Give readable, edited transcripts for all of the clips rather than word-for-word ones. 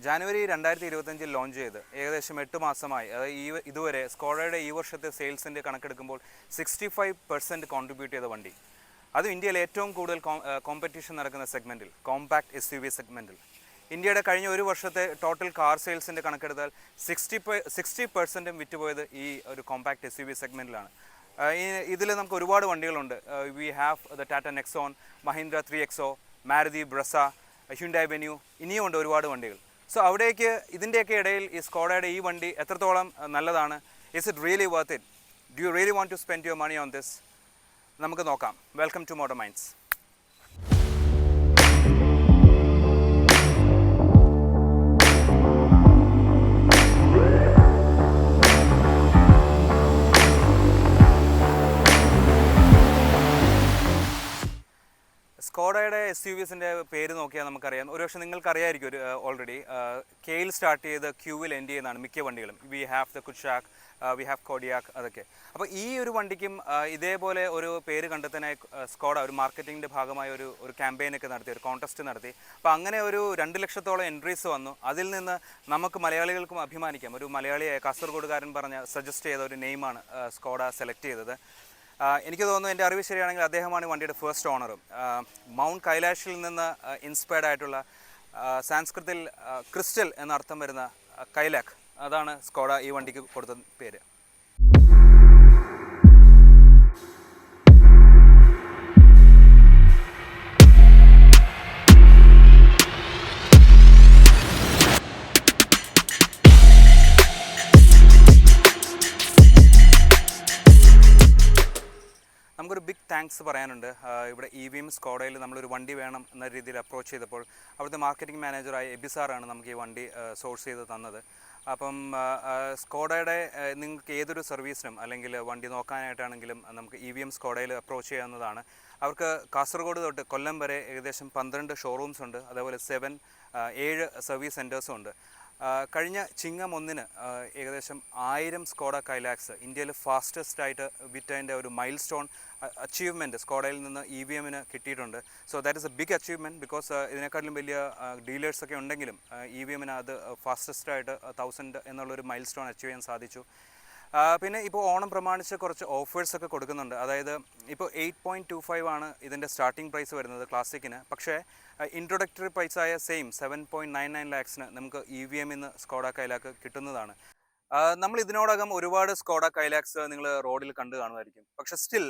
January 2025 launch ചെയ്ത് ഏകദേശം 8 മാസമായി. അതായത് ഇതുവരെ സ്കോഡയുടെ ഈ വർഷത്തെ സെയിൽസിൻ്റെ കണക്കെടുക്കുമ്പോൾ 65% കോൺട്രിബ്യൂട്ട് ചെയ്ത വണ്ടി. അതും ഇന്ത്യയിൽ ഏറ്റവും കൂടുതൽ കോമ്പറ്റീഷൻ നടക്കുന്ന സെഗ്മെൻറ്റിൽ, കോമ്പാക്ട് SUV സെഗ്മെൻറ്റിൽ. ഇന്ത്യയുടെ കഴിഞ്ഞ ഒരു വർഷത്തെ ടോട്ടൽ കാർ സെയിൽസിൻ്റെ കണക്കെടുത്താൽ 60% വിറ്റുപോയത് ഈ ഒരു കോമ്പാക്ട് SUV സെഗ്മെൻറ്റിലാണ്. ഇതിൽ നമുക്ക് ഒരുപാട് വണ്ടികളുണ്ട്. We have the Tata Nexon, Mahindra 3XO, Maruti Brezza, Hyundai Venue, ഇനിയും ഉണ്ട് ഒരുപാട് വണ്ടികൾ. സോ അവിടേക്ക് ഇതിൻ്റെയൊക്കെ ഇടയിൽ ഈ സ്കോഡയുടെ ഈ വണ്ടി എത്രത്തോളം നല്ലതാണ്? Is it really worth it? Do you really want to spend your money on this? നമുക്ക് നോക്കാം. Welcome to Motor Minds. സ്കോഡയുടെ SUVസിൻ്റെ പേര് നോക്കിയാൽ നമുക്കറിയാം. ഒരുപക്ഷെ നിങ്ങൾക്കറിയായിരിക്കും ഓൾറെഡി. കെയിൽ സ്റ്റാർട്ട് ചെയ്ത് ക്യൂവിൽ എൻഡ് ചെയ്യുന്നതാണ് മിക്ക വണ്ടികളും. V have the Kushaq, we have Kodiak, അതൊക്കെ. അപ്പോൾ ഈ ഒരു വണ്ടിക്കും ഇതേപോലെ ഒരു പേര് കണ്ടെത്താനായി സ്കോഡ ഒരു മാർക്കറ്റിങ്ങിൻ്റെ ഭാഗമായ ഒരു ക്യാമ്പയിനൊക്കെ നടത്തി, ഒരു കോൺടെസ്റ്റ് നടത്തി. അപ്പോൾ അങ്ങനെ ഒരു 2 ലക്ഷത്തോളം എൻട്രീസ് വന്നു. അതിൽ നിന്ന് നമുക്ക് മലയാളികൾക്കും അഭിമാനിക്കാം. ഒരു മലയാളിയെ കാസർഗോഡുകാരൻ സജസ്റ്റ് ചെയ്ത ഒരു നെയിമാണ് സ്കോഡ സെലക്ട് ചെയ്തത്. എനിക്ക് തോന്നുന്നു, എൻ്റെ അറിവ് ശരിയാണെങ്കിൽ അദ്ദേഹമാണ് വണ്ടിയുടെ ഫസ്റ്റ് ഓണറും. മൗണ്ട് കൈലാഷിൽ നിന്ന് ഇൻസ്പയർഡ് ആയിട്ടുള്ള, സാൻസ്കൃതിൽ ക്രിസ്റ്റൽ എന്നർത്ഥം വരുന്ന കൈലാക്ക്, അതാണ് സ്കോഡ ഈ വണ്ടിക്ക് കൊടുത്ത പേര്. നമുക്കൊരു ബിഗ് താങ്ക്സ് പറയാനുണ്ട്. ഇവിടെ EVM സ്കോഡയിൽ നമ്മളൊരു വണ്ടി വേണം എന്ന രീതിയിൽ അപ്രോച്ച് ചെയ്തപ്പോൾ അവിടുത്തെ മാർക്കറ്റിംഗ് മാനേജറായ എബിസാറാണ് നമുക്ക് ഈ വണ്ടി സോഴ്സ് ചെയ്ത് തന്നത്. അപ്പം സ്കോഡയുടെ നിങ്ങൾക്ക് ഏതൊരു സർവീസിനും അല്ലെങ്കിൽ വണ്ടി നോക്കാനായിട്ടാണെങ്കിലും നമുക്ക് EVM സ്കോഡയിൽ അപ്രോച്ച് ചെയ്യാവുന്നതാണ്. അവർക്ക് കാസർഗോഡ് തൊട്ട് കൊല്ലം വരെ ഏകദേശം 12 ഷോറൂംസ് ഉണ്ട്. അതേപോലെ 7 സർവീസ് സെൻറ്റേഴ്സും ഉണ്ട്. കഴിഞ്ഞ ചിങ്ങം 1 ഏകദേശം 1000 സ്കോഡ കൈലാക്സ് ഇന്ത്യയിൽ ഫാസ്റ്റസ്റ്റ് ആയിട്ട് വിറ്റതിൻ്റെ ഒരു മൈൽ സ്റ്റോൺ അച്ചീവ്മെൻറ്റ് സ്കോഡയിൽ നിന്ന് EVMന് കിട്ടിയിട്ടുണ്ട്. So that is a big achievement. Because ഇതിനെക്കാട്ടിലും വലിയ ഡീലേഴ്സൊക്കെ ഉണ്ടെങ്കിലും EVMന് അത് ഫാസ്റ്റസ്റ്റ് ആയിട്ട് 1000 എന്നുള്ളൊരു മൈൽ സ്റ്റോൺ അച്ചീവ് ചെയ്യാൻ സാധിച്ചു. പിന്നെ ഇപ്പോൾ ഓണം പ്രമാണിച്ച് കുറച്ച് ഓഫേഴ്സൊക്കെ കൊടുക്കുന്നുണ്ട്. അതായത് ഇപ്പോൾ 8.25 ആണ് ഇതിൻ്റെ സ്റ്റാർട്ടിംഗ് പ്രൈസ് വരുന്നത് ക്ലാസിക്കിന്. പക്ഷേ ഇൻട്രൊഡക്ടറി പ്രൈസായ സെയിം 7.99 ലാക്സിന് നമുക്ക് EVMന്ന് സ്കോഡ കൈലാക്ക് കിട്ടുന്നതാണ്. നമ്മൾ ഇതിനോടകം ഒരുപാട് സ്കോഡ കൈലാക്സ് നിങ്ങൾ റോഡിൽ കണ്ടു കാണുമായിരിക്കും. പക്ഷേ സ്റ്റിൽ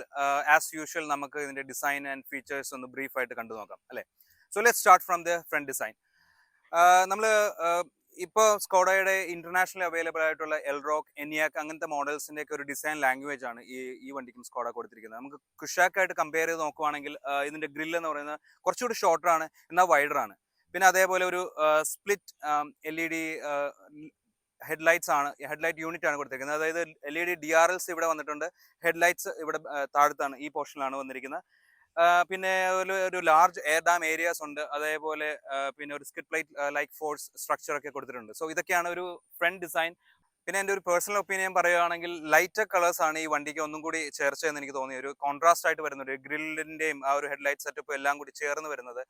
ആസ് യൂഷ്വൽ നമുക്ക് ഇതിൻ്റെ ഡിസൈൻ ആൻഡ് ഫീച്ചേഴ്സ് ഒന്ന് ബ്രീഫായിട്ട് കണ്ടു നോക്കാം, അല്ലേ? So let's start from the front design. നമ്മൾ ഇപ്പോൾ സ്കോഡയുടെ ഇൻ്റർനാഷണലി അവൈലബിൾ ആയിട്ടുള്ള എൽറോക്ക്, എനിയാക്ക് അങ്ങനത്തെ മോഡൽസിൻ്റെയൊക്കെ ഒരു ഡിസൈൻ ലാംഗ്വേജ് ആണ് ഈ വണ്ടിക്കും സ്കോഡ കൊടുത്തിരിക്കുന്നത്. നമുക്ക് കുഷാക്കായിട്ട് കമ്പയർ ചെയ്ത് നോക്കുവാണെങ്കിൽ ഇതിൻ്റെ ഗ്രില്ല് എന്ന് പറയുന്നത് കുറച്ചുകൂടി ഷോർട്ടറാണ്, എന്നാൽ വൈഡറാണ്. പിന്നെ അതേപോലെ ഒരു സ്പ്ലിറ്റ് LED ഹെഡ്ലൈറ്റ്സ് ആണ്, ഹെഡ്ലൈറ്റ് യൂണിറ്റ് ആണ് കൊടുത്തിരിക്കുന്നത്. അതായത് LED DRLs ഇവിടെ വന്നിട്ടുണ്ട്. ഹെഡ്ലൈറ്റ്സ് ഇവിടെ താഴത്താണ്, ഈ പോർഷനിലാണ് വന്നിരിക്കുന്നത്. പിന്നെ ഒരു ലാർജ് എയർ ഡാം ഏരിയാസ് ഉണ്ട്. അതേപോലെ പിന്നെ ഒരു സ്കിഡ് പ്ലേറ്റ് ലൈക്ക് ഫോഴ്സ് സ്ട്രക്ചറൊക്കെ കൊടുത്തിട്ടുണ്ട്. സോ ഇതൊക്കെയാണ് ഒരു ഫ്രണ്ട് ഡിസൈൻ. പിന്നെ എൻ്റെ ഒരു പേഴ്സണൽ ഒപ്പീനിയൻ പറയുകയാണെങ്കിൽ ലൈറ്റർ കളേഴ്സ് ആണ് ഈ വണ്ടിക്ക് ഒന്നും കൂടി ചേർച്ചയെന്ന് എനിക്ക് തോന്നി. ഒരു കോൺട്രാസ്റ്റ് ആയിട്ട് വരുന്നത്, ഒരു ഗ്രില്ലിൻ്റെയും ആ ഒരു ഹെഡ്ലൈറ്റ് സെറ്റപ്പും എല്ലാം കൂടി ചേർന്ന് വരുന്നത്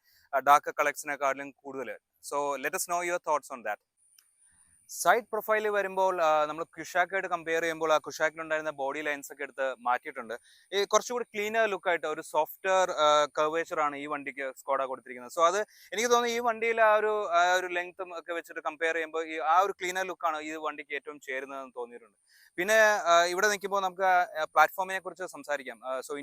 ഡാർക്ക് കളേഴ്സിനെക്കാളും കൂടുതൽ. So let us know your thoughts on that. Side profile വരുമ്പോൾ നമ്മൾ കുഷാക്കായിട്ട് കമ്പയർ ചെയ്യുമ്പോൾ ആ കുഷാക്കിലുണ്ടായിരുന്ന ബോഡി ലൈൻസ് ഒക്കെ എടുത്ത് മാറ്റിയിട്ടുണ്ട്. ഈ കുറച്ചുകൂടി ക്ലീനർ ലുക്കായിട്ട് ഒരു സോഫ്റ്റ്വെയർ കർവേച്ചർ ആണ് ഈ വണ്ടിക്ക് സ്കോഡ കൊടുത്തിരിക്കുന്നത്. സോ അത് എനിക്ക് തോന്നുന്നു ഈ വണ്ടിയിൽ ആ ഒരു ലെങ്ത്തും ഒക്കെ വെച്ചിട്ട് കമ്പയർ ചെയ്യുമ്പോൾ ആ ഒരു ക്ലീനർ ലുക്കാണ് ഈ വണ്ടിക്ക് ഏറ്റവും ചേരുന്നതെന്ന് തോന്നിയിട്ടുണ്ട്. പിന്നെ ഇവിടെ നിൽക്കുമ്പോൾ നമുക്ക് പ്ലാറ്റ്ഫോമിനെ കുറിച്ച് സംസാരിക്കാം. സോ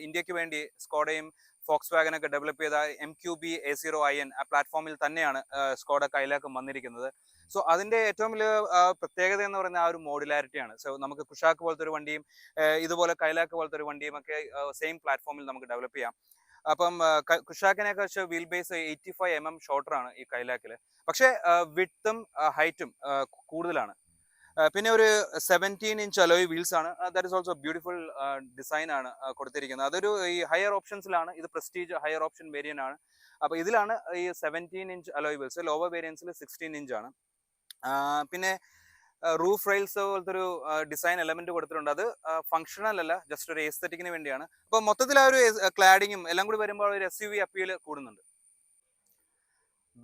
ഇന്ത്യക്ക് വേണ്ടി സ്കോഡയും ഫോക്സ് വാഗനൊക്കെ ഡെവലപ്പ് ചെയ്ത MQB A0iN ആ പ്ലാറ്റ്ഫോമിൽ തന്നെയാണ് സ്കോഡ കൈലാക്കും വന്നിരിക്കുന്നത്. സോ അതിൻ്റെ ഏറ്റവും വലിയ പ്രത്യേകത എന്ന് പറയുന്നത് ആ ഒരു മോഡുലാരിറ്റിയാണ്. സോ നമുക്ക് കുഷാക്ക് പോലത്തെ ഒരു വണ്ടിയും ഇതുപോലെ കൈലാക്ക് പോലത്തെ ഒരു വണ്ടിയും ഒക്കെ സെയിം പ്ലാറ്റ്ഫോമിൽ നമുക്ക് ഡെവലപ്പ് ചെയ്യാം. അപ്പം കുഷാക്കിനെയൊക്കെ വെച്ച് വീൽ ബേസ് 85 mm ഷോർട്ടറാണ് ഈ കൈലാക്കിൽ. പക്ഷേ വിഡ്ത്തും ഹൈറ്റും കൂടുതലാണ്. പിന്നെ ഒരു 17 ഇഞ്ച് അലോയ് വീൽസ് ആണ്. That is also beautiful design ആണ് കൊടുത്തിരിക്കുന്നത്. അതൊരു ഈ ഹയർ ഓപ്ഷൻസിലാണ്, ഇത് പ്രസ്റ്റീജ് ഹയർ ഓപ്ഷൻ വേരിയന്റ് ആണ്. അപ്പോൾ ഇതിലാണ് ഈ 17 ഇഞ്ച് അലോയ് വീൽസ്. ലോവർ വേരിയൻസിൽ 16 ഇഞ്ച് ആണ്. പിന്നെ റൂഫ് റെയിൽസ് പോലത്തെ ഒരു ഡിസൈൻ എലമെന്റ് കൊടുത്തിട്ടുണ്ട്. അത് ഫങ്ഷണൽ അല്ല, ജസ്റ്റ് ഒരു എസ്തെറ്റിക്കിന് വേണ്ടിയാണ്. അപ്പോൾ മൊത്തത്തിൽ ആ ഒരു ക്ലാഡിങ്ങും എല്ലാം കൂടി വരുമ്പോൾ ഒരു SUV അപ്പീൽ കൂടുന്നുണ്ട്.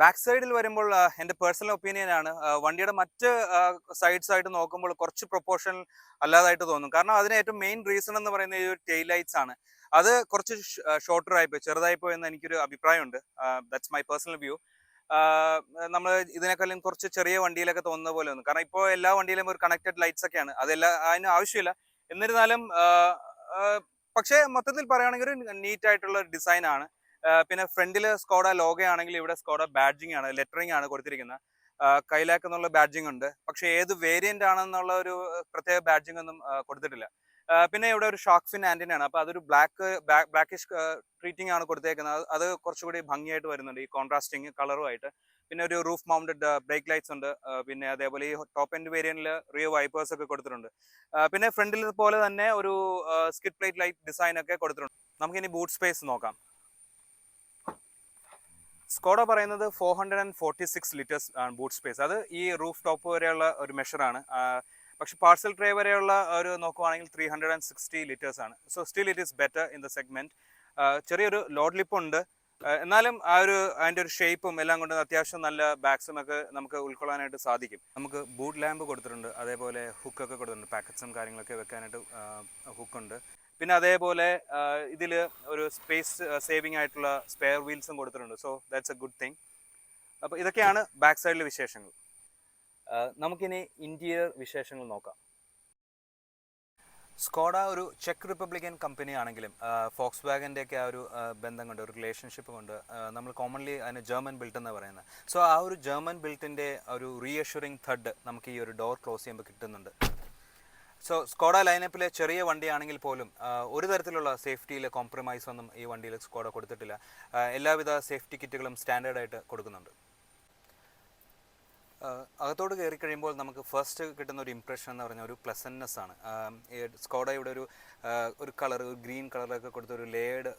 ബാക്ക് സൈഡിൽ വരുമ്പോൾ എൻ്റെ പേഴ്സണൽ ഒപ്പീനിയൻ ആണ് വണ്ടിയുടെ മറ്റ് സൈഡ്സ് ആയിട്ട് നോക്കുമ്പോൾ കുറച്ച് പ്രൊപ്പോർഷൻ അല്ലാതായിട്ട് തോന്നും. കാരണം അതിന് ഏറ്റവും മെയിൻ റീസൺ എന്ന് പറയുന്നത് ഈ ഒരു ടെയിൽ ലൈറ്റ്സ് ആണ്. അത് കുറച്ച് ഷോർട്ടർ ആയിപ്പോയി, ചെറുതായിപ്പോയി എന്ന് എനിക്കൊരു അഭിപ്രായമുണ്ട്. That's my personal view. നമ്മൾ ഇതിനേക്കാളും കുറച്ച് ചെറിയ വണ്ടിയിലൊക്കെ തോന്നുന്ന പോലെ തോന്നും. കാരണം ഇപ്പോൾ എല്ലാ വണ്ടിയിലും ഒരു കണക്റ്റഡ് ലൈറ്റ്സ് ഒക്കെയാണ്, അതെല്ലാം അതിന് ആവശ്യമില്ല. എന്നിരുന്നാലും പക്ഷേ മൊത്തത്തിൽ പറയുകയാണെങ്കിൽ ഒരു നീറ്റ് ആയിട്ടുള്ള ഡിസൈൻ ആണ്. പിന്നെ ഫ്രണ്ടിൽ സ്കോഡ ലോഗോ ആണെങ്കിൽ ഇവിടെ സ്കോഡ ബാഡ്ജിങ് ആണ്, ലെറ്ററിങ് ആണ് കൊടുത്തിരിക്കുന്നത്. കൈലാക്ക് എന്നുള്ള ബാഡ്ജിങ് ഉണ്ട്, പക്ഷേ ഏത് വേരിയന്റ് ആണെന്നുള്ള ഒരു പ്രത്യേക ബാഡ്ജിങ് ഒന്നും കൊടുത്തിട്ടില്ല. പിന്നെ ഇവിടെ ഒരു ഷാർക്ക് ഫിൻ ആന്റിന ആണ്, അപ്പോൾ അതൊരു ബ്ലാക്കിഷ് ട്രീറ്റിംഗ് ആണ് കൊടുത്തേക്കുന്നത്. അത് കുറച്ചുകൂടി ഭംഗിയായിട്ട് വരുന്നുണ്ട് ഈ കോൺട്രാസ്റ്റിങ് കളറുമായിട്ട്. പിന്നെ ഒരു റൂഫ് മൗണ്ടഡ് ബ്രേക്ക് ലൈറ്റ്സ് ഉണ്ട്. പിന്നെ അതേപോലെ ഈ ടോപ്പ് എൻഡ് വേരിയന്റിൽ റിയർ വൈപ്പേഴ്സ് ഒക്കെ കൊടുത്തിട്ടുണ്ട്. പിന്നെ ഫ്രണ്ടിൽ പോലെ തന്നെ ഒരു സ്കിഡ് പ്ലേറ്റ് ലൈറ്റ് ഡിസൈൻ ഒക്കെ കൊടുത്തിട്ടുണ്ട്. നമുക്കിനി ബൂട്ട് സ്പേസ് നോക്കാം. സ്കോഡ പറയുന്നത് 446 ലിറ്റേഴ്സ് ആണ് ബൂട്ട് സ്പേസ്. അത് ഈ റൂഫ് ടോപ്പ് വരെയുള്ള ഒരു മെഷറാണ്. പക്ഷെ പാർസൽ ട്രേ വരെയുള്ള ഒരു നോക്കുവാണെങ്കിൽ 360 ലിറ്റേഴ്സ് ആണ്. So still it is better in the segment. ചെറിയൊരു ലോഡ് ലിപ്പ് ഉണ്ട്, എന്നാലും അതിൻ്റെ ഒരു ഷേപ്പും എല്ലാം കൊണ്ട് അത്യാവശ്യം നല്ല ബാക്സും ഒക്കെ നമുക്ക് ഉൾക്കൊള്ളാനായിട്ട് സാധിക്കും. നമുക്ക് ബൂട്ട് ലാമ്പ് കൊടുത്തിട്ടുണ്ട്, അതേപോലെ ഹുക്കൊക്കെ കൊടുത്തിട്ടുണ്ട്, പാക്കറ്റ്സും കാര്യങ്ങളൊക്കെ വെക്കാനായിട്ട് ഹുക്കുണ്ട്. പിന്നെ അതേപോലെ ഇതിൽ ഒരു സ്പേസ് സേവിങ് ആയിട്ടുള്ള സ്പെയർ വീൽസും കൊടുത്തിട്ടുണ്ട്. So that's A good thing. അപ്പോൾ ഇതൊക്കെയാണ് ബാക്ക് സൈഡിലെ വിശേഷങ്ങൾ. നമുക്കിനി ഇന്റീരിയർ വിശേഷങ്ങൾ നോക്കാം. സ്കോഡ ഒരു ചെക്ക് റിപ്പബ്ലിക്കൻ കമ്പനി ആണെങ്കിലും ഫോക്സ് വാഗൻ്റെ ഒക്കെ ആ ഒരു ബന്ധം കൊണ്ട്, ഒരു റിലേഷൻഷിപ്പ് കൊണ്ട് നമ്മൾ കോമൺലി അതിന് ജർമ്മൻ ബിൽറ്റ് എന്ന് പറയുന്നത്. സോ ആ ഒരു ജർമ്മൻ ബിൽറ്റിൻ്റെ ഒരു റീഅഷ്യൂറിങ് ഥഡ് നമുക്ക് ഈ ഒരു ഡോർ ക്ലോസ് ചെയ്യുമ്പോൾ കിട്ടുന്നുണ്ട്. സോ സ്കോഡ ലൈനപ്പിലെ ചെറിയ വണ്ടിയാണെങ്കിൽ പോലും ഒരു തരത്തിലുള്ള സേഫ്റ്റിയിൽ കോംപ്രമൈസ് ഒന്നും ഈ വണ്ടിയിൽ സ്കോഡ കൊടുത്തിട്ടില്ല. എല്ലാവിധ സേഫ്റ്റി കിറ്റുകളും സ്റ്റാൻഡേർഡായിട്ട് കൊടുക്കുന്നുണ്ട്. അകത്തോട് കയറി കഴിയുമ്പോൾ നമുക്ക് ഫസ്റ്റ് കിട്ടുന്ന ഒരു ഇംപ്രഷൻ എന്ന് പറഞ്ഞാൽ ഒരു പ്ലസൻനെസ് ആണ്. സ്കോഡയുടെ ഒരു കളർ, ഒരു ഗ്രീൻ കളറൊക്കെ കൊടുത്ത ഒരു ലേയേർഡ്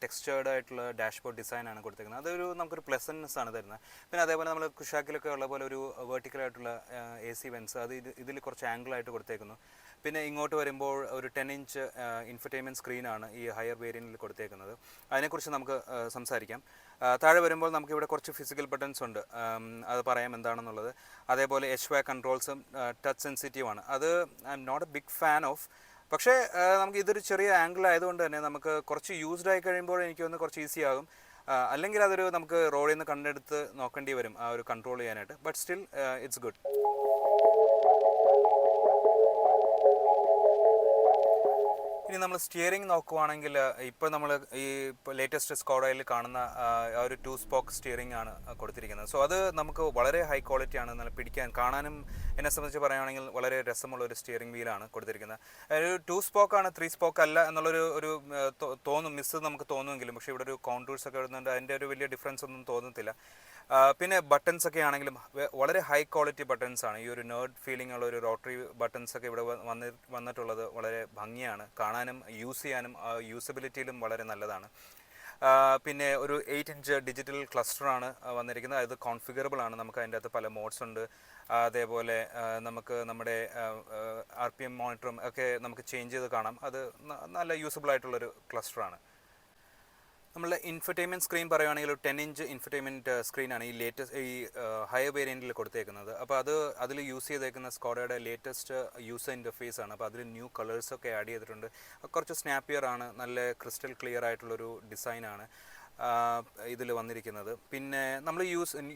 ടെക്സ്ചേർഡ് ആയിട്ടുള്ള ഡാഷ്ബോർഡ് ഡിസൈനാണ് കൊടുത്തിരിക്കുന്നത്. അതൊരു നമുക്കൊരു പ്ലസൻനെസ് ആണ് തരുന്നത്. പിന്നെ അതേപോലെ നമ്മൾ കുഷാക്കിലൊക്കെ ഉള്ള പോലെ ഒരു വെർട്ടിക്കലായിട്ടുള്ള AC വെൻസ്, അത് ഇതിൽ കുറച്ച് ആംഗിളായിട്ട് കൊടുത്തേക്കുന്നു. പിന്നെ ഇങ്ങോട്ട് വരുമ്പോൾ ഒരു 10 ഇഞ്ച് ഇൻഫർടൈൻമെൻറ്റ് സ്ക്രീനാണ് ഈ ഹയർ വേരിയൻറ്റിൽ കൊടുത്തേക്കുന്നത്. അതിനെക്കുറിച്ച് നമുക്ക് സംസാരിക്കാം. താഴെ വരുമ്പോൾ നമുക്കിവിടെ കുറച്ച് ഫിസിക്കൽ ബട്ടൺസ് ഉണ്ട്, അത് പറയാം എന്താണെന്നുള്ളത്. അതേപോലെ HVAC കൺട്രോൾസും ടച്ച് സെൻസിറ്റീവ് ആണ്. അത് I am not a big fan of. പക്ഷേ നമുക്ക് ഇതൊരു ചെറിയ ആംഗിൾ ആയതുകൊണ്ട് തന്നെ നമുക്ക് കുറച്ച് യൂസ്ഡ് ആയി കഴിയുമ്പോൾ എനിക്ക് തോന്നുന്നു കുറച്ച് ഈസി ആകും. അല്ലെങ്കിൽ അതൊരു നമുക്ക് റോഡിൽ നിന്ന് കണ്ടെടുത്ത് നോക്കേണ്ടി വരും ആ ഒരു കൺട്രോൾ ചെയ്യാനായിട്ട്. But still it's good. ഇനി നമ്മൾ സ്റ്റിയറിംഗ് നോക്കുവാണെങ്കിൽ ഇപ്പോൾ നമ്മൾ ഈ ലേറ്റസ്റ്റ് സ്കോഡയിൽ കാണുന്ന ആ ഒരു 2 സ്പോക്ക് സ്റ്റിയറിംഗ് ആണ് കൊടുത്തിരിക്കുന്നത്. സോ അത് നമുക്ക് വളരെ ഹൈ ക്വാളിറ്റിയാണ്, നല്ല പിടിക്കാൻ കാണാനും എന്നെ സംബന്ധിച്ച് പറയുകയാണെങ്കിൽ വളരെ രസമുള്ള ഒരു സ്റ്റിയറിംഗ് വീലാണ് കൊടുത്തിരിക്കുന്നത്. ഒരു 2 സ്പോക്കാണ്, 3 സ്പോക്ക് അല്ല എന്നുള്ളൊരു തോന്നും, മിസ് നമുക്ക് തോന്നുമെങ്കിലും പക്ഷേ ഇവിടെ ഒരു കോണ്ടൂർസ് ഒക്കെ വരുന്നുണ്ട്, അതിൻ്റെ ഒരു വലിയ ഡിഫറൻസ് ഒന്നും തോന്നത്തില്ല. പിന്നെ ബട്ടൺസ് ഒക്കെ ആണെങ്കിലും വളരെ ഹൈ ക്വാളിറ്റി ബട്ടൺസ് ആണ്. ഈ ഒരു നേർഡ് ഫീലിംഗ് ഉള്ള ഒരു റോട്ടറി ബട്ടൺസ് ഒക്കെ ഇവിടെ വന്നിട്ടുള്ളത് വളരെ ഭംഗിയാണ് കാണാനും, യൂസ് ചെയ്യാനും യൂസബിലിറ്റിയിലും വളരെ നല്ലതാണ്. പിന്നെ ഒരു 8 ഇഞ്ച് ഡിജിറ്റൽ ക്ലസ്റ്ററാണ് വന്നിരിക്കുന്നത്. അത് കോൺഫിഗറബിൾ ആണ്, നമുക്ക് അതിൻ്റെ അകത്ത് പല മോഡ്സ് ഉണ്ട്. അതേപോലെ നമുക്ക് നമ്മുടെ RPM മോണിറ്ററും ഒക്കെ നമുക്ക് ചേഞ്ച് ചെയ്ത് കാണാം. അത് നല്ല യൂസബിൾ ആയിട്ടുള്ളൊരു ക്ലസ്റ്ററാണ്. നമ്മളുടെ ഇൻഫർടൈൻമെൻറ്റ് സ്ക്രീൻ പറയുകയാണെങ്കിൽ ഒരു 10 ഇഞ്ച് ഇൻഫർടൈൻമെൻറ്റ് സ്ക്രീനാണ് ഈ ഹയർ വേരിയൻറ്റിൽ കൊടുത്തേക്കുന്നത്. അപ്പോൾ അതിൽ യൂസ് ചെയ്തേക്കുന്ന സ്കോഡയുടെ ലേറ്റസ്റ്റ് യൂസർ ഇൻ്റർഫേസ് ആണ്. അപ്പോൾ അതിൽ ന്യൂ കളേഴ്സൊക്കെ ആഡ് ചെയ്തിട്ടുണ്ട്. കുറച്ച് സ്നാപ്പിയർ ആണ്, നല്ല ക്രിസ്റ്റൽ ക്ലിയർ ആയിട്ടുള്ളൊരു ഡിസൈനാണ് ഇതിൽ വന്നിരിക്കുന്നത്. പിന്നെ നമ്മൾ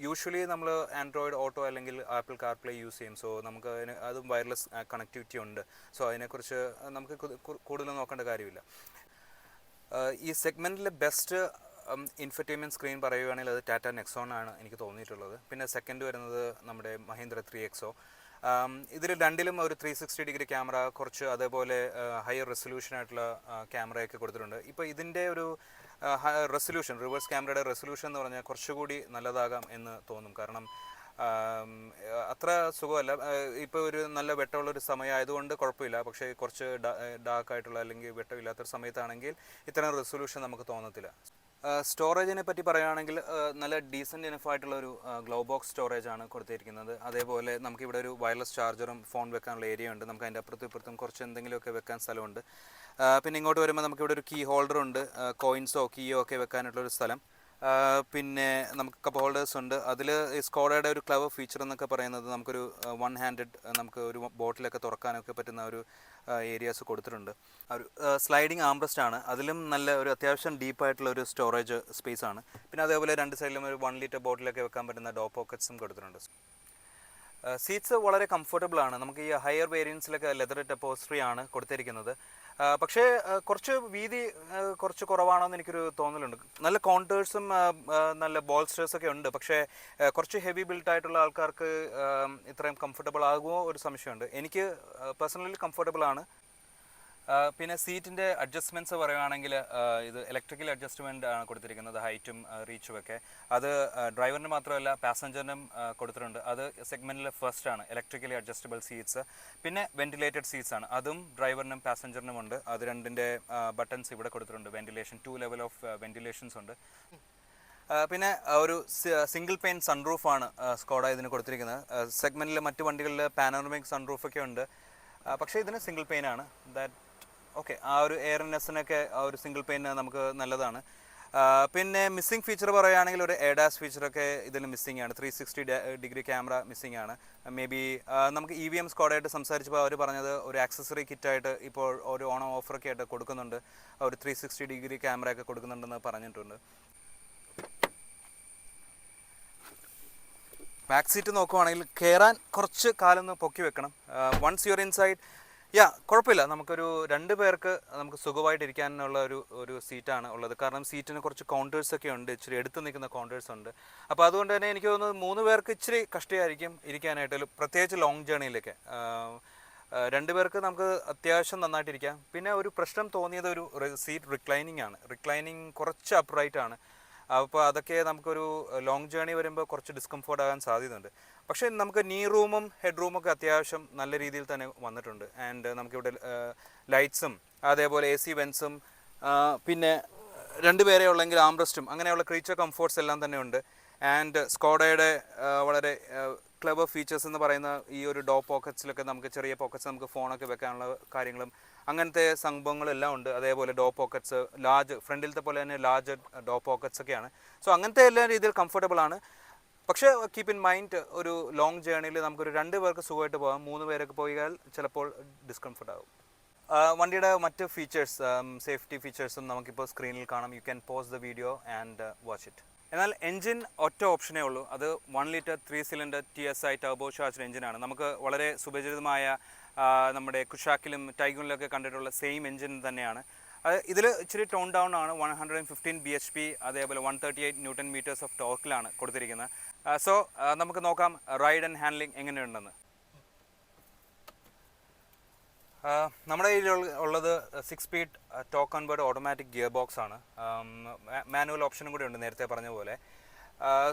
യൂഷ്വലി നമ്മൾ ആൻഡ്രോയിഡ് ഓട്ടോ അല്ലെങ്കിൽ ആപ്പിൾ കാർപ്ലേ യൂസ് ചെയ്യും. സോ നമുക്ക് അതും വയർലെസ് കണക്ടിവിറ്റി ഉണ്ട്. സോ അതിനെക്കുറിച്ച് നമുക്ക് കൂടുതൽ നോക്കേണ്ട കാര്യമില്ല. ഈ സെഗ്മെൻറ്റിലെ ബെസ്റ്റ് ഇൻഫർടൈൻമെൻറ്റ് സ്ക്രീൻ പറയുകയാണെങ്കിൽ അത് ടാറ്റ നെക്സോൺ ആണ് എനിക്ക് തോന്നിയിട്ടുള്ളത്. പിന്നെ സെക്കൻഡ് വരുന്നത് നമ്മുടെ മഹീന്ദ്ര 3XO. ഇതിൽ രണ്ടിലും ഒരു 360 ഡിഗ്രി ക്യാമറ, കുറച്ച് അതേപോലെ ഹയർ റെസൊല്യൂഷനായിട്ടുള്ള ക്യാമറയൊക്കെ കൊടുത്തിട്ടുണ്ട്. ഇപ്പോൾ ഇതിൻ്റെ ഒരു റെസൊല്യൂഷൻ, റിവേഴ്സ് ക്യാമറയുടെ റെസൊല്യൂഷൻ എന്ന് പറഞ്ഞാൽ കുറച്ചുകൂടി നല്ലതാകാം എന്ന് തോന്നും. കാരണം അത്ര സുഖമല്ല. ഇപ്പോൾ ഒരു നല്ല വെട്ടമുള്ളൊരു സമയമായതുകൊണ്ട് കുഴപ്പമില്ല. പക്ഷേ കുറച്ച് ഡാർക്കായിട്ടുള്ള അല്ലെങ്കിൽ വെട്ടമില്ലാത്തൊരു സമയത്താണെങ്കിൽ ഇത്തരം റെസൊല്യൂഷൻ നമുക്ക് തോന്നത്തില്ല. സ്റ്റോറേജിനെ പറ്റി പറയുകയാണെങ്കിൽ നല്ല ഡീസൻറ്റ് ഇനഫായിട്ടുള്ളൊരു ഗ്ലോ ബോക്സ് സ്റ്റോറേജാണ് കൊടുത്തിരിക്കുന്നത്. അതേപോലെ നമുക്കിവിടെ ഒരു വയർലെസ് ചാർജറും ഫോൺ വെക്കാനുള്ള ഏരിയ ഉണ്ട്. നമുക്ക് അതിൻ്റെ അപ്പുറത്തും ഇപ്പുറത്തും കുറച്ച് എന്തെങ്കിലുമൊക്കെ വെക്കാൻ സ്ഥലമുണ്ട്. പിന്നെ ഇങ്ങോട്ട് വരുമ്പോൾ നമുക്കിവിടെ ഒരു കീ ഹോൾഡറുണ്ട്, കോയിൻസോ കീയോ ഒക്കെ വെക്കാനുള്ളൊരു സ്ഥലം. പിന്നെ നമുക്ക് കപ്പ് ഹോൾഡേഴ്സ് ഉണ്ട്. അതിൽ ഈ സ്കോഡയുടെ ഒരു ക്ലവർ ഫീച്ചർ എന്നൊക്കെ പറയുന്നത് നമുക്കൊരു വൺ ഹാൻഡഡ് നമുക്ക് ഒരു ബോട്ടിലൊക്കെ തുറക്കാനൊക്കെ പറ്റുന്ന ഒരു ഏരിയാസ് കൊടുത്തിട്ടുണ്ട്. ഒരു സ്ലൈഡിങ് ആംബ്രസ്റ്റ് ആണ്. അതിലും നല്ല ഒരു അത്യാവശ്യം ഡീപ്പായിട്ടുള്ള ഒരു സ്റ്റോറേജ് സ്പേസ് ആണ്. പിന്നെ അതേപോലെ രണ്ട് സൈഡിലും ഒരു 1 ലിറ്റർ ബോട്ടിലൊക്കെ വെക്കാൻ പറ്റുന്ന ഡോ പോക്കറ്റ്സും കൊടുത്തിട്ടുണ്ട്. സീറ്റ്സ് വളരെ കംഫർട്ടബിൾ ആണ്. നമുക്ക് ഈ ഹയർ വേരിയൻസിലൊക്കെ ലെതർ ടപ്പോസ്ട്രി ആണ് കൊടുത്തിരിക്കുന്നത്. പക്ഷേ കുറച്ച് വീതി കുറച്ച് കുറവാണോ എന്ന് എനിക്കൊരു തോന്നലുണ്ട്. നല്ല കോണ്ടേഴ്സും നല്ല ബോൾസ്റ്റേഴ്സൊക്കെ ഉണ്ട്. പക്ഷേ കുറച്ച് ഹെവി ബിൽഡ് ആയിട്ടുള്ള ആൾക്കാർക്ക് ഇത്രയും കംഫർട്ടബിൾ ആകുമോ ഒരു സംശയമുണ്ട്. എനിക്ക് പേഴ്സണലി കംഫർട്ടബിൾ ആണ്. പിന്നെ സീറ്റിൻ്റെ അഡ്ജസ്റ്റ്മെൻറ്റ്സ് പറയുകയാണെങ്കിൽ ഇത് ഇലക്ട്രിക്കൽ അഡ്ജസ്റ്റ്മെൻ്റ് ആണ് കൊടുത്തിരിക്കുന്നത്, ഹൈറ്റും റീച്ചും ഒക്കെ. അത് ഡ്രൈവറിന് മാത്രമല്ല പാസഞ്ചറിനും കൊടുത്തിട്ടുണ്ട്. അത് സെഗ്മെൻറ്റിൽ ഫസ്റ്റ് ആണ് ഇലക്ട്രിക്കലി അഡ്ജസ്റ്റബിൾ സീറ്റ്സ്. പിന്നെ വെൻറ്റിലേറ്റഡ് സീറ്റ്സ് ആണ്, അതും ഡ്രൈവറിനും പാസഞ്ചറിനും ഉണ്ട്. അത് രണ്ടിൻ്റെ ബട്ടൺസ് ഇവിടെ കൊടുത്തിട്ടുണ്ട്. വെൻറ്റിലേഷൻ 2 ലെവൽ ഓഫ് വെൻറ്റിലേഷൻസ് ഉണ്ട്. പിന്നെ ഒരു സിംഗിൾ പെയിൻ സൺറൂഫാണ് സ്കോഡ ഇതിന് കൊടുത്തിരിക്കുന്നത്. സെഗ്മെൻറ്റിൽ മറ്റ് വണ്ടികളിൽ പാനോറമിക് സൺറൂഫൊക്കെ ഉണ്ട്, പക്ഷേ ഇതിന് സിംഗിൾ പെയിൻ ആണ്. ദാറ്റ് ഓക്കെ, ആ ഒരു എയർനെസ്സിനൊക്കെ ആ ഒരു സിംഗിൾ പെയിൻ നമുക്ക് നല്ലതാണ്. പിന്നെ മിസ്സിംഗ് ഫീച്ചർ പറയുകയാണെങ്കിൽ ഒരു എഡാസ് ഫീച്ചറൊക്കെ ഇതിൽ മിസ്സിംഗ് ആണ്. 360 ക്യാമറ മിസ്സിംഗ് ആണ്. മേ ബി നമുക്ക് EVM സ്കോഡായിട്ട് സംസാരിച്ചപ്പോൾ അവർ പറഞ്ഞത് ഒരു ആക്സസറി കിറ്റായിട്ട് ഇപ്പോൾ ഒരു ഓണം ഓഫറൊക്കെ ആയിട്ട് കൊടുക്കുന്നുണ്ട്. ഒരു 360 ക്യാമറയൊക്കെ കൊടുക്കുന്നുണ്ടെന്ന് പറഞ്ഞിട്ടുണ്ട്. ബാക്ക് സീറ്റ് നോക്കുവാണെങ്കിൽ കയറാൻ കുറച്ച് കാലൊന്ന് പൊക്കി വെക്കണം. വൺസ് യുവർ ഇൻസൈഡ് കുഴപ്പമില്ല. നമുക്കൊരു 2 പേർക്ക് നമുക്ക് സുഖമായിട്ട് ഇരിക്കാനുള്ള ഒരു സീറ്റാണ് ഉള്ളത്. കാരണം സീറ്റിന് കുറച്ച് കൗണ്ടേഴ്സൊക്കെ ഉണ്ട്, ഇച്ചിരി എടുത്ത് നിൽക്കുന്ന കൗണ്ടേഴ്സ് ഉണ്ട്. അപ്പോൾ അതുകൊണ്ട് തന്നെ എനിക്ക് തോന്നുന്നത് 3 പേർക്ക് ഇച്ചിരി കഷ്ടമായിരിക്കും ഇരിക്കാനായിട്ട്, പ്രത്യേകിച്ച് ലോങ് ജേണിയിലൊക്കെ. 2 പേർക്ക് നമുക്ക് അത്യാവശ്യം നന്നായിട്ടിരിക്കാം. പിന്നെ ഒരു പ്രശ്നം തോന്നിയത് ഒരു സീറ്റ് റിക്ലൈനിങ് ആണ്. റിക്ലൈനിങ് കുറച്ച് അപ്രൈറ്റ് ആണ്. അപ്പോൾ അതൊക്കെ നമുക്കൊരു ലോങ് ജേണി വരുമ്പോൾ കുറച്ച് ഡിസ്കംഫോർട്ട് ആകാൻ സാധ്യതയുണ്ട്. പക്ഷേ നമുക്ക് നീ റൂമും ഹെഡ് റൂമൊക്കെ അത്യാവശ്യം നല്ല രീതിയിൽ തന്നെ വന്നിട്ടുണ്ട്. ആൻഡ് നമുക്കിവിടെ ലൈറ്റ്സും അതേപോലെ AC വെൻസും പിന്നെ 2 പേരെ ഉള്ളെങ്കിൽ ആംബ്രസ്റ്റും അങ്ങനെയുള്ള ക്രീച്ചർ കംഫോർട്ട്സ് എല്ലാം തന്നെ ഉണ്ട്. ആൻഡ് സ്കോഡയുടെ വളരെ ക്ലബർ ഫീച്ചേഴ്സ് എന്ന് പറയുന്ന ഈ ഒരു ഡോ പോക്കറ്റ്സിലൊക്കെ നമുക്ക് ചെറിയ പോക്കറ്റ്സ് നമുക്ക് ഫോണൊക്കെ വെക്കാനുള്ള കാര്യങ്ങളും അങ്ങനത്തെ സംഭവങ്ങളെല്ലാം ഉണ്ട്. അതേപോലെ ഡോ പോക്കറ്റ്സ് ലാർജ്, ഫ്രണ്ടിലത്തെ പോലെ തന്നെ ലാർജ് ഡോ പോക്കറ്റ്സ് ഒക്കെയാണ്. സോ അങ്ങനത്തെ എല്ലാ രീതിയിൽ കംഫർട്ടബിൾ ആണ്. പക്ഷേ കീപ്പ് ഇൻ മൈൻഡ് ഒരു ലോങ് ജേണിയിൽ നമുക്കൊരു 2 പേർക്ക് സുഖമായിട്ട് പോകാം. 3 പേരൊക്കെ പോയാൽ ചിലപ്പോൾ ഡിസ്കംഫർട്ട് ആകും. വണ്ടിയുടെ മറ്റ് ഫീച്ചേഴ്സ്, സേഫ്റ്റി ഫീച്ചേഴ്സും നമുക്കിപ്പോൾ സ്ക്രീനിൽ കാണാം. You can pause the video and watch it. എന്നാൽ എൻജിൻ ഒറ്റ ഓപ്ഷനേ ഉള്ളൂ. അത് 1 litre 3 cylinder TSI turbocharged എഞ്ചിനാണ്. നമുക്ക് വളരെ സുപരിചിതമായ നമ്മുടെ കുഷാക്കിലും ടൈഗൂണിലൊക്കെ കണ്ടിട്ടുള്ള സെയിം എൻജിൻ തന്നെയാണ്. ഇതിൽ ഇച്ചിരി ടോൺ ഡൗൺ ആണ്. 115 bhp അതേപോലെ 138 ന്യൂട്ടൺ മീറ്റേഴ്സ് ഓഫ് ടോർക്കിലാണ് കൊടുത്തിരിക്കുന്നത്. സോ നമുക്ക് നോക്കാം റൈഡ് ആൻഡ് ഹാൻഡ്ലിംഗ് എങ്ങനെയുണ്ടെന്ന്. നമ്മുടെ കയ്യിൽ ഉള്ളത് 6 speed torque convert automatic gear box ആണ്. മാനുവൽ ഓപ്ഷനും കൂടി ഉണ്ട് നേരത്തെ പറഞ്ഞ പോലെ.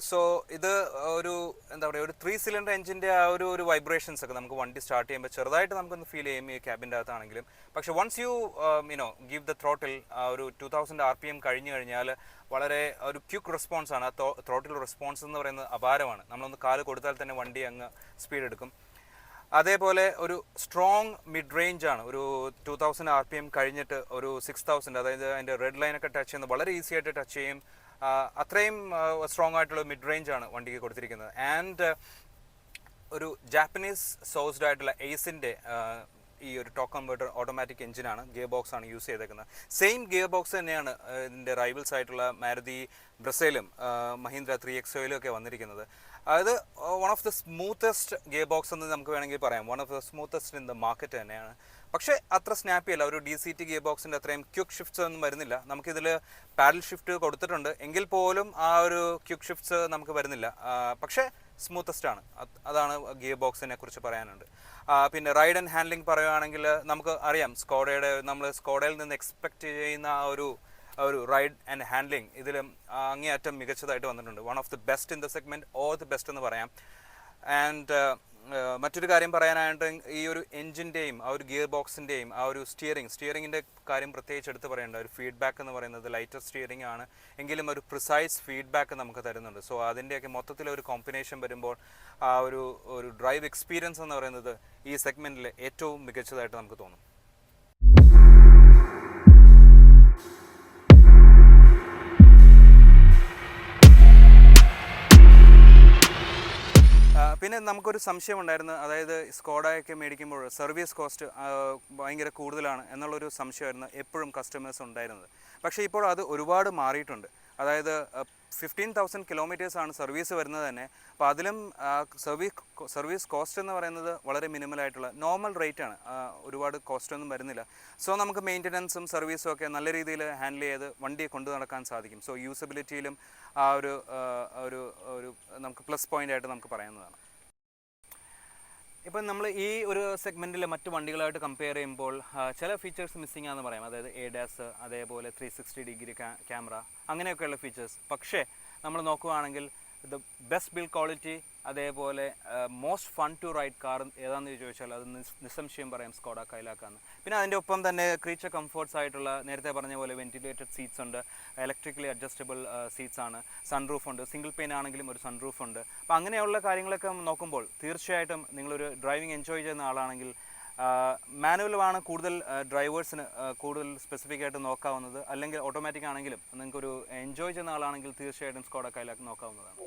സോ ഇത് ഒരു എന്താ പറയുക, ഒരു 3 സിലിണ്ടർ എഞ്ചിൻ്റെ ആ ഒരു വൈബ്രേഷൻസ് ഒക്കെ നമുക്ക് വണ്ടി സ്റ്റാർട്ട് ചെയ്യുമ്പോൾ ചെറുതായിട്ട് നമുക്കൊന്ന് ഫീൽ ചെയ്യും ഈ ക്യാബിൻ്റെ അകത്താണെങ്കിലും. പക്ഷേ once you give the throttle ഒരു 2000 RPM കഴിഞ്ഞ് കഴിഞ്ഞാൽ വളരെ ഒരു ക്വിക്ക് റെസ്പോൺസ് ആണ്. ആ ത്രോട്ടിൽ റെസ്പോൺസ് എന്ന് പറയുന്നത് അപാരമാണ്. നമ്മളൊന്ന് കാല് കൊടുത്താൽ തന്നെ വണ്ടി അങ്ങ് സ്പീഡ് എടുക്കും. അതേപോലെ ഒരു സ്ട്രോങ് മിഡ് റേഞ്ച് ആണ്. ഒരു 2000 RPM കഴിഞ്ഞിട്ട് ഒരു 6000, അതായത് അതിൻ്റെ റെഡ് ലൈനൊക്കെ ടച്ച് ചെയ്യുന്നത് വളരെ ഈസി ആയിട്ട് ടച്ച് ചെയ്യും. അത്രയും സ്ട്രോങ് ആയിട്ടുള്ള മിഡ് റേഞ്ച് ആണ് വണ്ടിക്ക് കൊടുത്തിരിക്കുന്നത്. ആൻഡ് ഒരു ജാപ്പനീസ് സോഴ്സ്ഡ് ആയിട്ടുള്ള എയ്സിൻ്റെ ഈ ഒരു ടോർക്ക് കൺവേർട്ടർ ഓട്ടോമാറ്റിക് എഞ്ചിനാണ്, ഗിയർ ബോക്സ് ആണ് യൂസ് ചെയ്തേക്കുന്നത്. സെയിം ഗിയർ ബോക്സ് തന്നെയാണ് ഇതിൻ്റെ റൈവൽസ് ആയിട്ടുള്ള മാരുതി ബ്രസയിലും മഹീന്ദ്ര 3XOയിലും ഒക്കെ വന്നിരിക്കുന്നത്. അതായത് one of the smoothest gear box എന്ന് നമുക്ക് വേണമെങ്കിൽ പറയാം. One of the smoothest in the market തന്നെയാണ്. പക്ഷേ അത്ര സ്നാപ്പി അല്ല. ഒരു DCT ഗിയർ ബോക്സിൻ്റെ അത്രയും ക്വിക്ക് ഷിഫ്റ്റ്സ് ഒന്നും വരുന്നില്ല. നമുക്കിതിൽ പാഡൽ ഷിഫ്റ്റ് കൊടുത്തിട്ടുണ്ട് എങ്കിൽ പോലും ആ ഒരു ക്വിക്ക് ഷിഫ്റ്റ്സ് നമുക്ക് വരുന്നില്ല. പക്ഷേ സ്മൂത്തസ്റ്റ് ആണ്. അതാണ് ഗിയർ ബോക്സിനെ കുറിച്ച് പറയാനുണ്ട്. പിന്നെ റൈഡ് ആൻഡ് ഹാൻഡ്ലിംഗ് പറയുകയാണെങ്കിൽ നമുക്ക് അറിയാം നമ്മൾ സ്കോഡയിൽ നിന്ന് എക്സ്പെക്റ്റ് ചെയ്യുന്ന ആ ഒരു റൈഡ് ആൻഡ് ഹാൻഡ്ലിംഗ് ഇതിലും അങ്ങേയറ്റം മികച്ചതായിട്ട് വന്നിട്ടുണ്ട്. One of the best in the segment, or the best എന്ന് പറയാം. ആൻഡ് മറ്റൊരു കാര്യം പറയാനായിട്ട് ഈ ഒരു എൻജിൻ്റെയും ആ ഒരു ഗിയർ ബോക്സിൻ്റെയും ആ ഒരു സ്റ്റിയറിങ്ങിൻ്റെ കാര്യം പ്രത്യേകിച്ച് എടുത്ത് പറയേണ്ട. ഒരു ഫീഡ്ബാക്ക് എന്ന് പറയുന്നത് ലൈറ്റർ സ്റ്റിയറിംഗ് ആണ് എങ്കിലും ഒരു പ്രിസൈസ് ഫീഡ്ബാക്ക് നമുക്ക് തരുന്നുണ്ട്. സോ അതിൻ്റെയൊക്കെ മൊത്തത്തിലൊരു കോമ്പിനേഷൻ വരുമ്പോൾ ആ ഒരു ഡ്രൈവ് എക്സ്പീരിയൻസ് എന്ന് പറയുന്നത് ഈ സെഗ്മെൻറ്റിൽ ഏറ്റവും മികച്ചതായിട്ട് നമുക്ക് തോന്നും. അതിന് നമുക്കൊരു സംശയം ഉണ്ടായിരുന്നു. അതായത് സ്കോഡയൊക്കെ മേടിക്കുമ്പോൾ സർവീസ് കോസ്റ്റ് ഭയങ്കര കൂടുതലാണ് എന്നുള്ളൊരു സംശയമായിരുന്നു എപ്പോഴും കസ്റ്റമേഴ്സ് ഉണ്ടായിരുന്നത്. പക്ഷേ ഇപ്പോൾ അത് ഒരുപാട് മാറിയിട്ടുണ്ട്. അതായത് 15,000 കിലോമീറ്റേഴ്സാണ് സർവീസ് വരുന്നത് തന്നെ. അപ്പോൾ അതിലും സർവീസ് കോസ്റ്റ് എന്ന് പറയുന്നത് വളരെ മിനിമലായിട്ടുള്ള നോർമൽ റേറ്റാണ്. ഒരുപാട് കോസ്റ്റൊന്നും വരുന്നില്ല. സോ നമുക്ക് മെയിൻ്റനൻസും സർവീസും ഒക്കെ നല്ല രീതിയിൽ ഹാൻഡിൽ ചെയ്ത് വണ്ടിയെ കൊണ്ടു നടക്കാൻ സാധിക്കും. സോ യൂസബിലിറ്റിയിലും ആ ഒരു നമുക്ക് പ്ലസ് പോയിൻ്റായിട്ട് നമുക്ക് പറയാവുന്നതാണ്. ഇപ്പം നമ്മൾ ഈ ഒരു സെഗ്മെൻറ്റിലെ മറ്റ് വണ്ടികളായിട്ട് കമ്പയർ ചെയ്യുമ്പോൾ ചില ഫീച്ചേഴ്സ് മിസ്സിംഗ് ആണെന്ന് പറയാം. അതായത് ADAS, അതേപോലെ 360 ഡിഗ്രി ക്യാമറ, അങ്ങനെയൊക്കെയുള്ള ഫീച്ചേഴ്സ്. പക്ഷേ നമ്മൾ നോക്കുകയാണെങ്കിൽ ദ ബെസ്റ്റ് ബിൽഡ് ക്വാളിറ്റി, അതേപോലെ most fun to ride car ഏതാണെന്ന് ചോദിച്ചാൽ അത് നിസ്സംശയം പറയാം സ്കോഡ കൈലാക്കാന്ന്. പിന്നെ അതിൻ്റെ ഒപ്പം തന്നെ ക്രീച്ചർ കംഫർട്ട്സ് ആയിട്ടുള്ള നേരത്തെ പറഞ്ഞ പോലെ വെൻറ്റിലേറ്റഡ് സീറ്റ്സ് ഉണ്ട്, ഇലക്ട്രിക്കലി അഡ്ജസ്റ്റബിൾ സീറ്റ്സ് ആണ്, സൺറൂഫ് ഉണ്ട്, സിംഗിൾ പെയിൻ ആണെങ്കിലും ഒരു സൺറൂഫ് ഉണ്ട്. അപ്പോൾ അങ്ങനെയുള്ള കാര്യങ്ങളൊക്കെ നോക്കുമ്പോൾ തീർച്ചയായിട്ടും നിങ്ങളൊരു ഡ്രൈവിംഗ് എൻജോയ് ചെയ്യുന്ന ആളാണെങ്കിൽ മാനുവലാണ് കൂടുതൽ ഡ്രൈവേഴ്സിന് കൂടുതൽ സ്പെസിഫിക് ആയിട്ട് നോക്കാവുന്നത്. അല്ലെങ്കിൽ ഓട്ടോമാറ്റിക് ആണെങ്കിലും നിങ്ങൾക്കൊരു എൻജോയ് ചെയ്യുന്ന ആളാണെങ്കിൽ തീർച്ചയായിട്ടും സ്കോഡ കൈലാക്ക് നോക്കാവുന്നതാണ്.